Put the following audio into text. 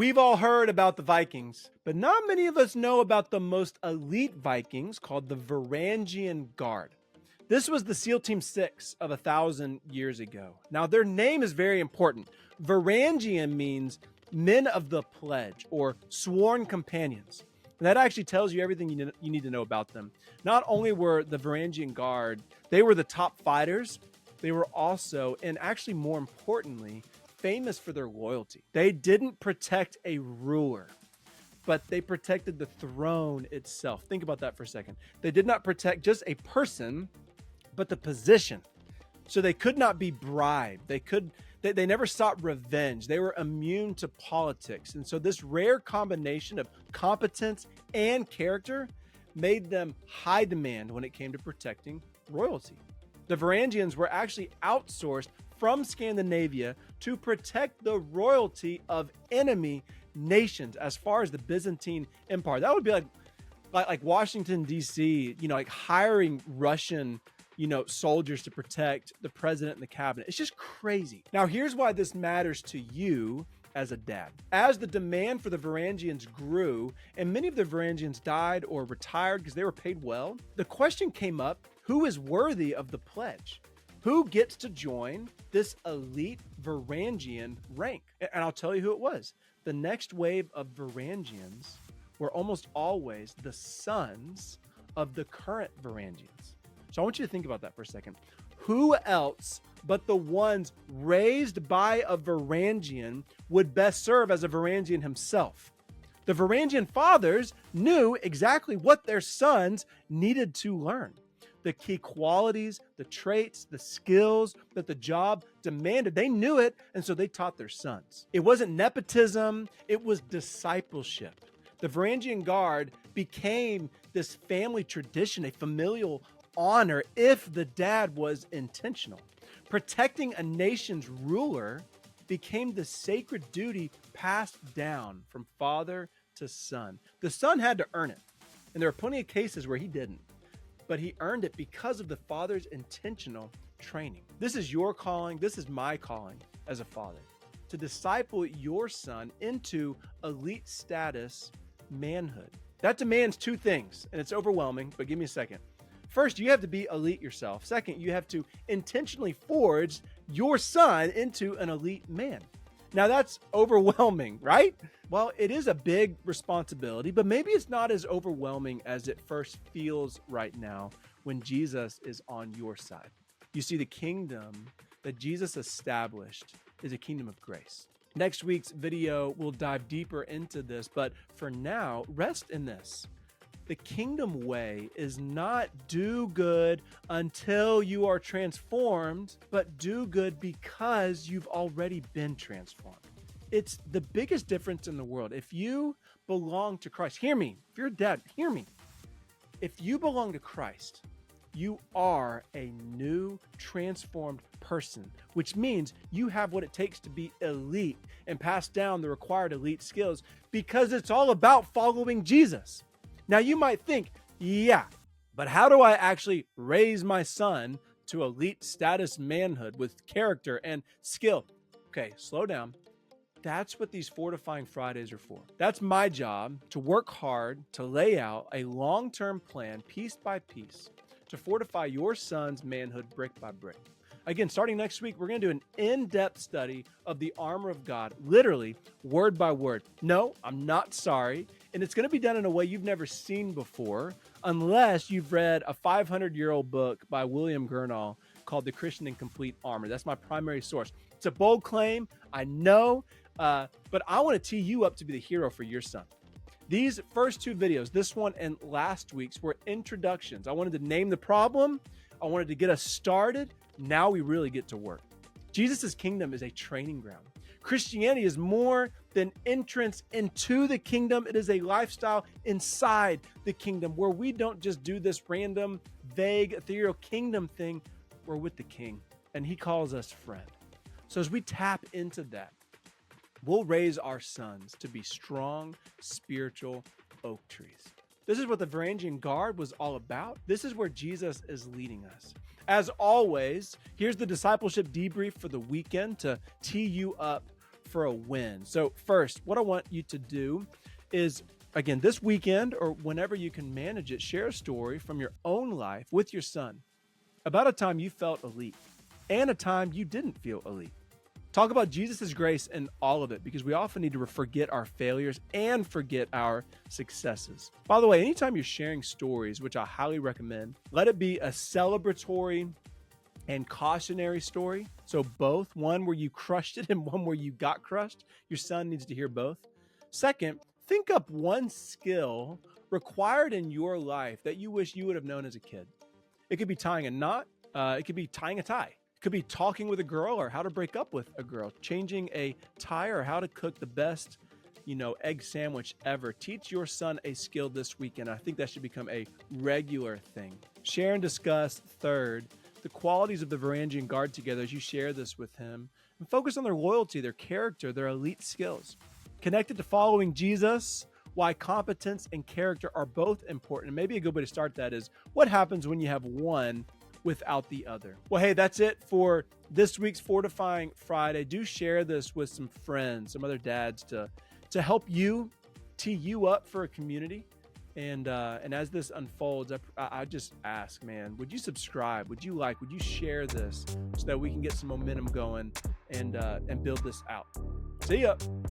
We've all heard about the Vikings, but not many of us know about the most elite Vikings called the Varangian Guard. This was the SEAL Team 6 of 1,000 years ago. Now, their name is very important. Varangian means men of the pledge or sworn companions. And that actually tells you everything you need to know about them. Not only were the Varangian Guard, they were the top fighters, they were also, and actually more importantly, famous for their loyalty. They didn't protect a ruler, but they protected the throne itself. Think about that for a second. They did not protect just a person, but the position. So they could not be bribed. They never sought revenge. They were immune to politics. And so this rare combination of competence and character made them high demand when it came to protecting royalty. The Varangians were actually outsourced from Scandinavia to protect the royalty of enemy nations as far as the Byzantine Empire. That would be like Washington, D.C., like hiring Russian soldiers to protect the president and the cabinet. It's just crazy. Now, here's why this matters to you as a dad. As the demand for the Varangians grew, and many of the Varangians died or retired because they were paid well, the question came up, who is worthy of the pledge? Who gets to join this elite Varangian rank? And I'll tell you who it was. The next wave of Varangians were almost always the sons of the current Varangians. So I want you to think about that for a second. Who else but the ones raised by a Varangian would best serve as a Varangian himself? The Varangian fathers knew exactly what their sons needed to learn. The key qualities, the traits, the skills that the job demanded. They knew it, and so they taught their sons. It wasn't nepotism, it was discipleship. The Varangian Guard became this family tradition, a familial honor if the dad was intentional. Protecting a nation's ruler became the sacred duty passed down from father to son. The son had to earn it, and there are plenty of cases where he didn't. But he earned it because of the father's intentional training. This is your calling. This is my calling as a father, to disciple your son into elite status manhood. That demands two things, and it's overwhelming, but give me a second. First, you have to be elite yourself. Second, you have to intentionally forge your son into an elite man. Now that's overwhelming, right? Well, it is a big responsibility, but maybe it's not as overwhelming as it first feels right now when Jesus is on your side. You see, the kingdom that Jesus established is a kingdom of grace. Next week's video will dive deeper into this, but for now, rest in this. The kingdom way is not do good until you are transformed, but do good because you've already been transformed. It's the biggest difference in the world. If you belong to Christ, hear me. If you're a dad, hear me. If you belong to Christ, you are a new, transformed person, which means you have what it takes to be elite and pass down the required elite skills because it's all about following Jesus. Now you might think, yeah, but how do I actually raise my son to elite status manhood with character and skill? Okay, slow down. That's what these Fortifying Fridays are for. That's my job, to work hard, to lay out a long-term plan, piece by piece, to fortify your son's manhood brick by brick. Again, starting next week, we're going to do an in-depth study of the armor of God, literally word by word. No, I'm not sorry. And it's going to be done in a way you've never seen before, unless you've read a 500-year-old book by William Gurnall called The Christian in Complete Armor. That's my primary source. It's a bold claim, I know, but I want to tee you up to be the hero for your son. These first two videos, this one and last week's, were introductions. I wanted to name the problem. I wanted to get us started. Now we really get to work. Jesus' kingdom is a training ground. Christianity is more than entrance into the kingdom. It is a lifestyle inside the kingdom where we don't just do this random, vague, ethereal kingdom thing. We're with the king, and he calls us friend. So as we tap into that, we'll raise our sons to be strong, spiritual oak trees. This is what the Varangian Guard was all about. This is where Jesus is leading us. As always, here's the discipleship debrief for the weekend to tee you up for a win. So first, what I want you to do is, again, this weekend or whenever you can manage it, share a story from your own life with your son about a time you felt elite and a time you didn't feel elite. Talk about Jesus' grace in all of it, because we often need to forget our failures and forget our successes. By the way, anytime you're sharing stories, which I highly recommend, let it be a celebratory and cautionary story. So both, one where you crushed it and one where you got crushed. Your son needs to hear both. Second, think up one skill required in your life that you wish you would have known as a kid. It could be tying a knot. It could be tying a tie. Could be talking with a girl or how to break up with a girl, changing a tire, or how to cook the best, egg sandwich ever. Teach your son a skill this weekend. I think that should become a regular thing. Share and discuss, third, the qualities of the Varangian Guard together as you share this with him, and focus on their loyalty, their character, their elite skills. Connected to following Jesus, why competence and character are both important. And maybe a good way to start that is what happens when you have one without the other. Well, hey, that's it for this week's Fortifying Friday. Do share this with some friends, some other dads to help you tee you up for a community. And as this unfolds, I just ask, man, would you subscribe? Would you would you share this so that we can get some momentum going and build this out? See ya.